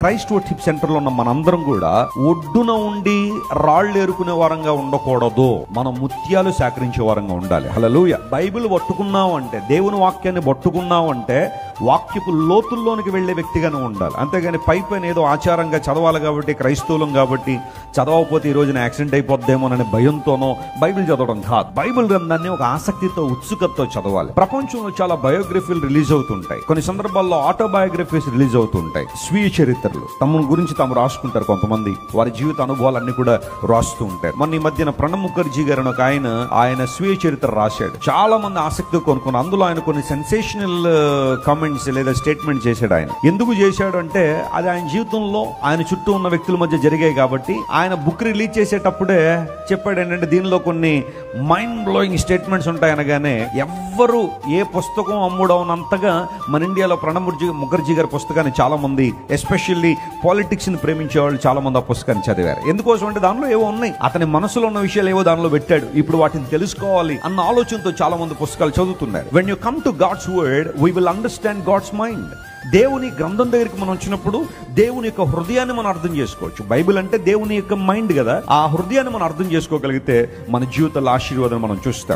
Christ word hip centre లో ఉన్న మనందరం కూడా ఒడ్డున ఉండి రాళ్ళు ఏరుకునే వారంగా ఉండకూడదు. మనం ముత్యాలు సేకరించే వారంగా ఉండాలి. హల్లెలూయా. బైబిల్ పట్టుకున్నావు అంటే, దేవుని వాక్యాన్ని పట్టుకున్నావు అంటే వాక్యపు లోతుల్లోనికి వెళ్లే వ్యక్తిగానే ఉండాలి. అంతేగాని పైపైన ఏదో ఆచారంగా చదవాలి కాబట్టి, క్రైస్తవులం కాబట్టి చదవకపోతే ఈ రోజున యాక్సిడెంట్ అయిపోద్దేమోననే భయంతోనో బైబిల్ చదవడం కాదు. బైబిల్ గ్రంథాన్ని ఒక ఆసక్తితో, ఉత్సుకతతో చదవాలి. ప్రపంచంలో చాలా బయోగ్రఫీలు రిలీజ్ అవుతుంటాయి. కొన్ని సందర్భాల్లో ఆటోబయోగ్రఫీస్ రిలీజ్ అవుతుంటాయి. స్వీయ చరిత్రలు తమ గురించి తాము రాసుకుంటారు. కొంతమంది వారి జీవిత అనుభవాలన్నీ కూడా రాస్తూ ఉంటారు. మొన్న ఈ మధ్యన ప్రణబ్ ముఖర్జీ గారు ఒక ఆయన స్వీయ చరిత్ర రాశాడు. చాలా మంది ఆసక్తితో కొనుక్కున్నారు. అందులో ఆయన కొన్ని సెన్సేషనల్ కామెంట్స్ లేదా స్టేట్మెంట్ చేశాడు. ఆయన ఎందుకు చేశాడు అంటే, అది ఆయన జీవితంలో ఆయన చుట్టూ ఉన్న వ్యక్తుల మధ్య జరిగాయి కాబట్టి. ఆయన బుక్ రిలీజ్ చేసేటప్పుడే చెప్పాడు ఏంటంటే, దీనిలో కొన్ని మైండ్ బ్లోయింగ్ స్టేట్మెంట్స్ ఉంటాయి అనగానే ఎవ్వరు ఏ పుస్తకం అమ్ముడవునంతగా మన ఇండియాలో ప్రణబ్ ముఖర్జీ గారి పుస్తకాన్ని చాలా మంది, ఎస్పెషల్లీ పాలిటిక్స్ ని ప్రేమించే వాళ్ళు చాలా మంది ఆ పుస్తకాన్ని చదివారు. ఎందుకోసం అంటే దానిలో ఏవో ఉన్నాయి, అతని మనసులో ఉన్న విషయాలు ఏవో దానిలో పెట్టాడు. ఇప్పుడు వాటిని తెలుసుకోవాలి అన్న ఆలోచనతో చాలా మంది పుస్తకాలు చదువుతున్నారు. When you come to God's word we will understand God's mind. దేవుని గ్రంథం దగ్గరికి మనం వచ్చినప్పుడు దేవుని యొక్క హృదయాన్ని మనం అర్థం చేసుకోవచ్చు. బైబిల్ అంటే దేవుని యొక్క మైండ్ కదా. ఆ హృదయాన్ని మనం అర్థం చేసుకోగలిగితే మన జీవితాల ఆశీర్వాదం మనం చూస్తాం.